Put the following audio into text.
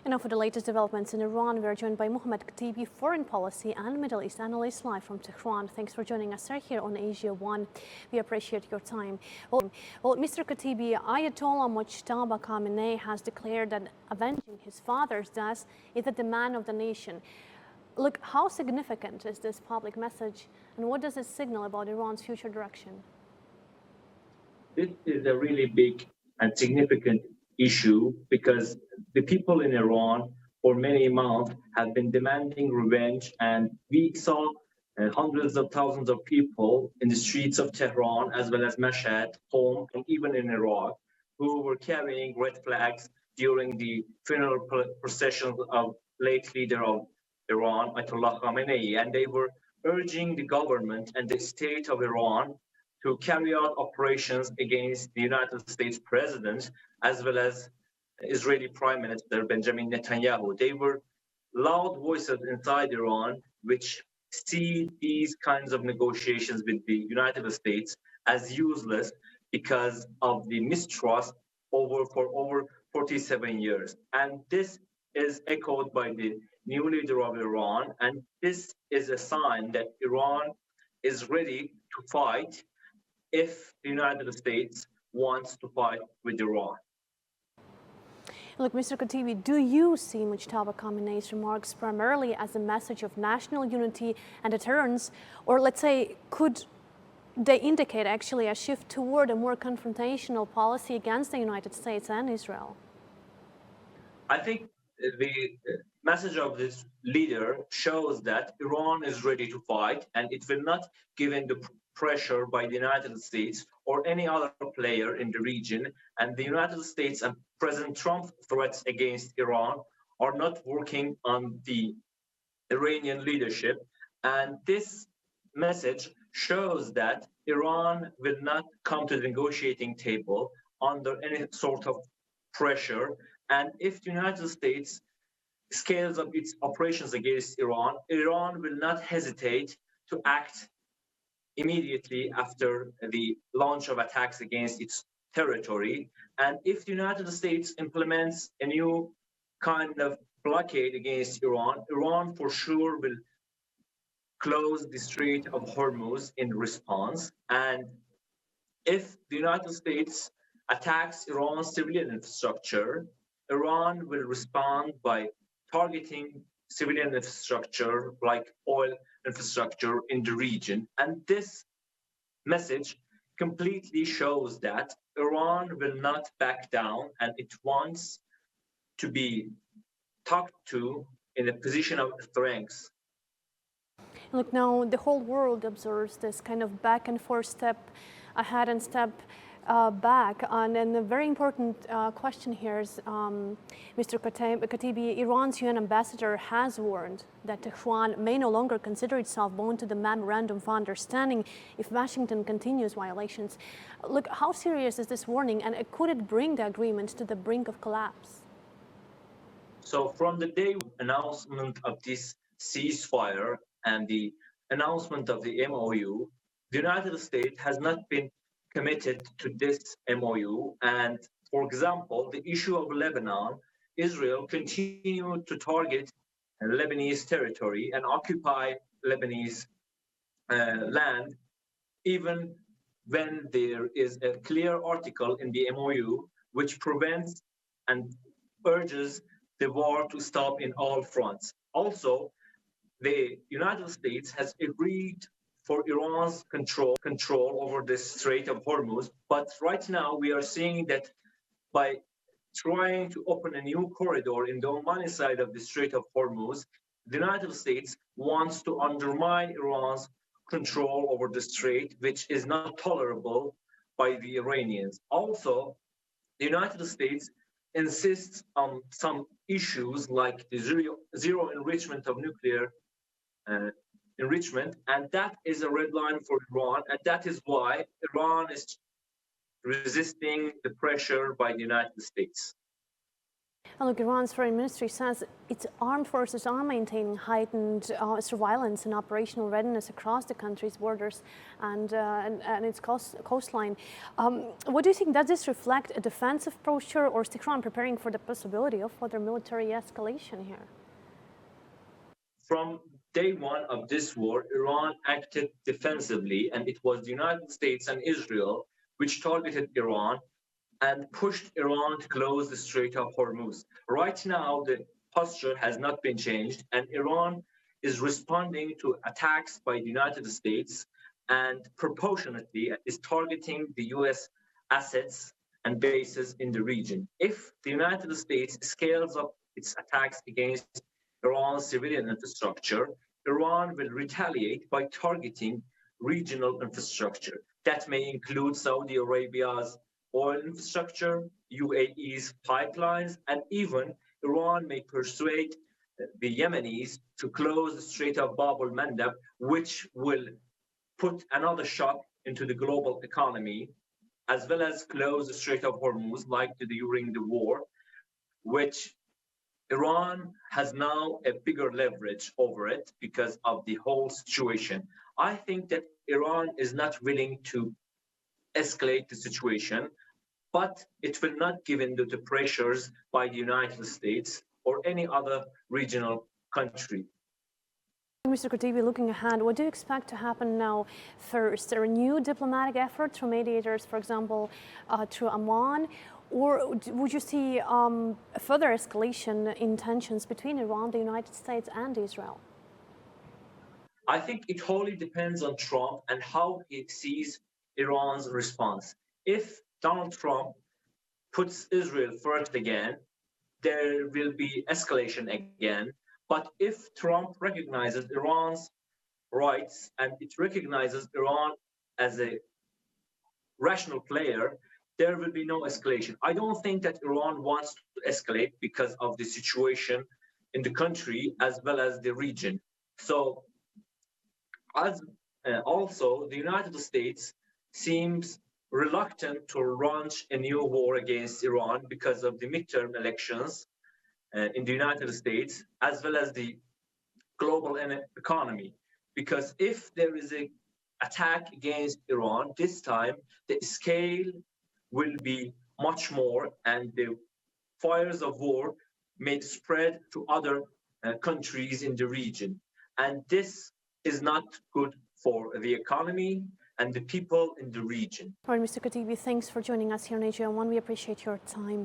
And now for the latest developments in Iran, we are joined by Khatibi, foreign policy and Middle East analyst, live from Tehran. Thanks for joining us here on Asia One. We appreciate your time. Well, Mr. Khatibi, Ayatollah Mojtaba Khamenei has declared that avenging his father's death is the demand of the nation. Look, how significant is this public message, and what does it signal about Iran's future direction? This is a really big and significant issue because the people in Iran for many months have been demanding revenge, and we saw hundreds of thousands of people in the streets of Tehran as well as Mashhad, Qom, and even in Iraq who were carrying red flags during the funeral processions of late leader of Iran, Ayatollah Khamenei, and they were urging the government and the state of Iran to carry out operations against the United States president as well as Israeli Prime Minister Benjamin Netanyahu. They were loud voices inside Iran which see these kinds of negotiations with the United States as useless because of the mistrust for over 47 years. And this is echoed by the new leader of Iran, and this is a sign that Iran is ready to fight if the United States wants to fight with Iran. Look, Mr. Khatibi, do you see Mojtaba Khamenei's remarks primarily as a message of national unity and deterrence, or let's say, could they indicate actually a shift toward a more confrontational policy against the United States and Israel? I think the message of this leader shows that Iran is ready to fight, and it will not give in the pressure by the United States or any other player in the region. And the United States and President Trump's threats against Iran are not working on the Iranian leadership. And this message shows that Iran will not come to the negotiating table under any sort of pressure. And if the United States scales up its operations against Iran, Iran will not hesitate to act immediately after the launch of attacks against its territory. And if the United States implements a new kind of blockade against Iran, Iran for sure will close the Strait of Hormuz in response. And if the United States attacks Iran's civilian infrastructure, Iran will respond by targeting civilian infrastructure like oil infrastructure in the region. And this message completely shows that Iran will not back down, and it wants to be talked to in a position of strength. Look, now the whole world observes this kind of back and forth, step ahead and step back. And a very important question here is, Mr. Khatibi, Iran's UN ambassador has warned that Tehran may no longer consider itself bound to the memorandum of understanding if Washington continues violations. Look, how serious is this warning, and could it bring the agreement to the brink of collapse? So from the day announcement of this ceasefire and the announcement of the MOU, the United States has not been committed to this MOU. And for example, the issue of Lebanon, Israel continued to target Lebanese territory and occupy Lebanese land, even when there is a clear article in the MOU which prevents and urges the war to stop in all fronts. Also, the United States has agreed for Iran's control over the Strait of Hormuz. But right now we are seeing that by trying to open a new corridor in the Omani side of the Strait of Hormuz, the United States wants to undermine Iran's control over the strait, which is not tolerable by the Iranians. Also, the United States insists on some issues like the zero enrichment of nuclear enrichment, and that is a red line for Iran, and that is why Iran is resisting the pressure by the United States. And look, Iran's foreign ministry says its armed forces are maintaining heightened surveillance and operational readiness across the country's borders and its coastline. What do you think? Does this reflect a defensive posture, or is Tehran preparing for the possibility of further military escalation here? From day one of this war, Iran acted defensively, and it was the United States and Israel which targeted Iran and pushed Iran to close the Strait of Hormuz. Right now, the posture has not been changed, and Iran is responding to attacks by the United States and proportionately is targeting the US assets and bases in the region. If the United States scales up its attacks against Iran's civilian infrastructure, Iran will retaliate by targeting regional infrastructure. That may include Saudi Arabia's oil infrastructure, UAE's pipelines, and even Iran may persuade the Yemenis to close the Strait of Bab el-Mandeb, which will put another shock into the global economy, as well as close the Strait of Hormuz, like during the war, which Iran has now a bigger leverage over it because of the whole situation. I think that Iran is not willing to escalate the situation, but it will not give in to the pressures by the United States or any other regional country. Mr. Khatibi, looking ahead, what do you expect to happen now first? Are new diplomatic efforts through mediators, for example, through Amman, or would you see a further escalation in tensions between Iran, the United States, and Israel? I think it wholly depends on Trump and how he sees Iran's response. If Donald Trump puts Israel first again, there will be escalation again. But if Trump recognizes Iran's rights and it recognizes Iran as a rational player, there will be no escalation. I don't think that Iran wants to escalate because of the situation in the country as well as the region. So, as also, the United States seems reluctant to launch a new war against Iran because of the midterm elections in the United States, as well as the global economy. Because if there is an attack against Iran, this time the scale will be much more, and the fires of war may spread to other countries in the region. And this is not good for the economy and the people in the region. All right, Mr. Khatibi, thanks for joining us here on AGM1. We appreciate your time.